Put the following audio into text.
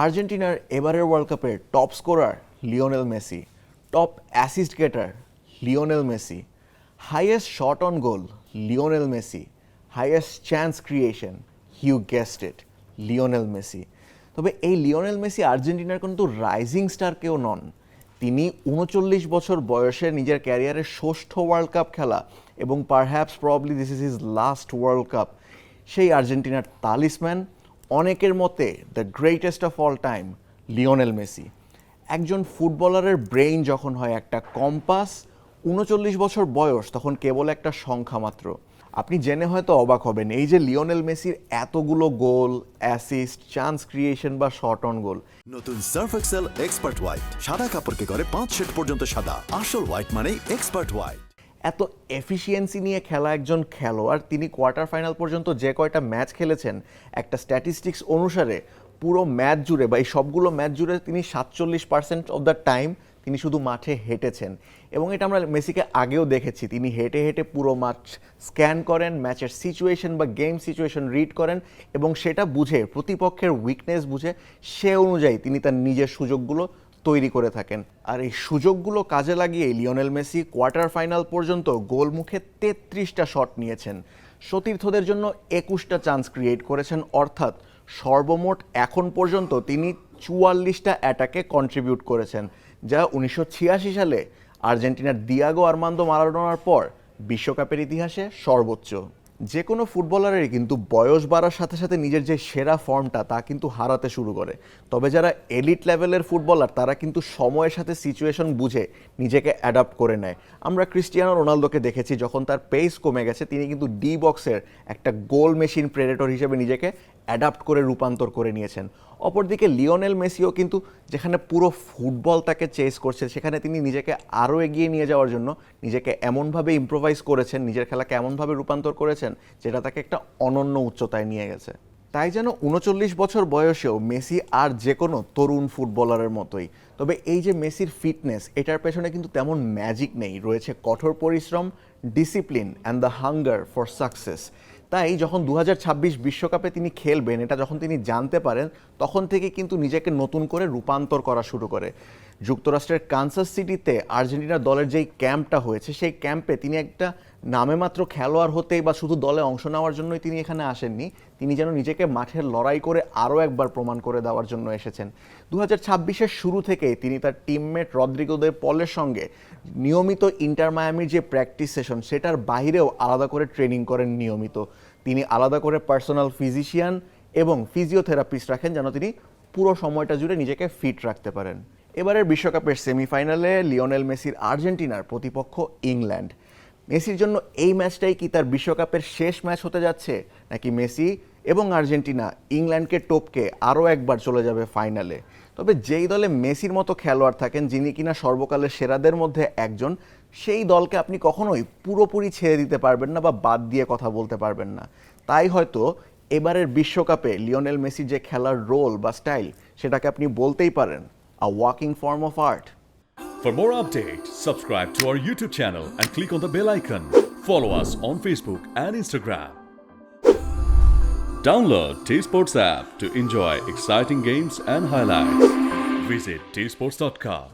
আর্জেন্টিনার এবারের ওয়ার্ল্ড কাপের top scorer Lionel Messi, top assist getter Lionel Messi, highest shot on goal Lionel Messi, highest chance creation, you guessed it, Lionel Messi. তবে এই Lionel Messi আর্জেন্টিনার কিন্তু rising star কেউ নন। তিনি ৩৯ বছর বয়সে নিজের ক্যারিয়ারের ষষ্ঠ ওয়ার্ল্ড কাপ খেলা এবং perhaps probably this is his last world cup. সেই আর্জেন্টিনার তালিসম্যান, অনেকের মতে the greatest of all time, Lionel Messi. একজন ফুটবলারের ব্রেইন যখন হয় একটা কম্পাস, ৩৯ বছর বয়স তখন কেবল একটা সংখ্যা মাত্র। আপনি জেনে হয়তো অবাক হবেন, এই যে লিওনেল মেসির এতগুলো গোল, অ্যাসিস্ট, চান্স ক্রিয়েশন বা শট অন গোল। নতুন সার্ফ এক্সেল এক্সপার্ট হোয়াইট, সাদা কাপড়কে করে 5 শেড পর্যন্ত সাদা। আসল হোয়াইট মানে এক্সপার্ট হোয়াইট। এত এফিসিয়েন্সি নিয়ে খেলা একজন খেলোয়াড়, তিনি কোয়ার্টার ফাইনাল পর্যন্ত যে কয়টা ম্যাচ খেলেছেন, একটা স্ট্যাটিস্টিক্স অনুসারে পুরো ম্যাচ জুড়ে বা এই সবগুলো ম্যাচ জুড়ে তিনি 47% অফ দ্য টাইম তিনি শুধু মাঠে হেঁটেছেন। এবং এটা আমরা মেসিকে আগেও দেখেছি, তিনি হেঁটে হেঁটে পুরো মাঠ স্ক্যান করেন, ম্যাচের সিচুয়েশন বা গেম সিচুয়েশন রিড করেন এবং সেটা বুঝে, প্রতিপক্ষের উইকনেস বুঝে সে অনুযায়ী তিনি তার নিজের সুযোগগুলো তৈরি করে থাকেন। আর এই সুযোগগুলো কাজে লাগিয়ে লিওনেল মেসি কোয়ার্টার ফাইনাল পর্যন্ত গোলমুখে 33টা শট নিয়েছেন, সতীর্থদের জন্য 21টা চান্স ক্রিয়েট করেছেন, অর্থাৎ সর্বমোট এখন পর্যন্ত তিনি 44টা অ্যাটাকে কন্ট্রিবিউট করেছেন, যা 1986 সালে আর্জেন্টিনার দিয়াগো আর্মান্দো মারাডোনার পর বিশ্বকাপের ইতিহাসে সর্বোচ্চ। যে কোনো ফুটবলারেরই কিন্তু বয়স বাড়ার সাথে সাথে নিজের যে সেরা ফর্মটা তা কিন্তু হারাতে শুরু করে। তবে যারা এলিট লেভেলের ফুটবলার তারা কিন্তু সময়ের সাথে সিচুয়েশন বুঝে নিজেকে অ্যাডাপ্ট করে নেয়। আমরা ক্রিস্টিয়ানো রোনালদোকে দেখেছি, যখন তার পেস কমে গেছে তিনি কিন্তু ডি বক্সের একটা গোল মেশিন প্রেডেটর হিসেবে নিজেকে অ্যাডাপ্ট করে রূপান্তর করে নিয়েছেন। অপরদিকে লিওনেল মেসিও কিন্তু যেখানে পুরো ফুটবল তাকে চেস করছে, সেখানে তিনি নিজেকে আরও এগিয়ে নিয়ে যাওয়ার জন্য নিজেকে এমনভাবে ইম্প্রোভাইজ করেছেন, নিজের খেলাকে এমনভাবে রূপান্তর করেছেন যেটা তাকে একটা অনন্য উচ্চতায় নিয়ে গেছে। তাই যেন ৩৯ বছর বয়সেও মেসি আর যে কোনো তরুণ ফুটবলারের মতোই। তবে এই যে মেসির ফিটনেস, এটার পেছনে কিন্তু তেমন ম্যাজিক নেই, রয়েছে কঠোর পরিশ্রম, discipline and the hunger for success. তাই যখন 2026 বিশ্বকাপে তিনি খেলবেন এটা যখন তিনি জানতে পারেন, তখন থেকে কিন্তু নিজেকে নতুন করে রূপান্তর করা শুরু করে। যুক্তরাষ্ট্রের কানসাস সিটিতে আর্জেন্টিনা দলের যেই ক্যাম্পটা হয়েছে, সেই ক্যাম্পে তিনি একটা নামে মাত্র খেলোয়াড় হতেই বা শুধু দলে অংশ নেওয়ার জন্যই তিনি এখানে আসেননি, তিনি যেন নিজেকে মাঠের লড়াই করে আরও একবার প্রমাণ করে দেওয়ার জন্য এসেছেন। 2026-এর শুরু থেকেই তিনি তার টিমমেট রদ্রিগো দে পলের সঙ্গে নিয়মিত ইন্টার মায়ামির যে প্র্যাকটিস সেশন, সেটার বাইরেও আলাদা করে ট্রেনিং করেন নিয়মিত। তিনি আলাদা করে পার্সোনাল ফিজিশিয়ান এবং ফিজিওথেরাপিস্ট রাখেন যেন তিনি পুরো সময়টা জুড়ে নিজেকে ফিট রাখতে পারেন। এবারের বিশ্বকাপের সেমিফাইনালে লিওনেল মেসির আর্জেন্টিনার প্রতিপক্ষ ইংল্যান্ড। মেসির জন্য এই ম্যাচটাই কি তার বিশ্বকাপের শেষ ম্যাচ হতে যাচ্ছে, নাকি মেসি এবং আর্জেন্টিনা ইংল্যান্ডকে টপকে আরও একবার চলে যাবে ফাইনালে? তবে যেই দলে মেসির মতো খেলোয়াড় থাকেন, যিনি কিনা সর্বকালের সেরাদের মধ্যে একজন, সেই দলকে আপনি কখনোই পুরোপুরি ছেড়ে দিতে পারবেন না বা বাদ দিয়ে কথা বলতে পারবেন না। তাই হয়তো এবারের বিশ্বকাপে লিওনেল মেসির যে খেলার রোল বা স্টাইল, সেটাকে আপনি বলতেই পারেন a walking form of art. For more updates, subscribe to our YouTube channel and click on the bell icon. Follow us on Facebook and Instagram. Download T-Sports app to enjoy exciting games and highlights. Visit tsports.com.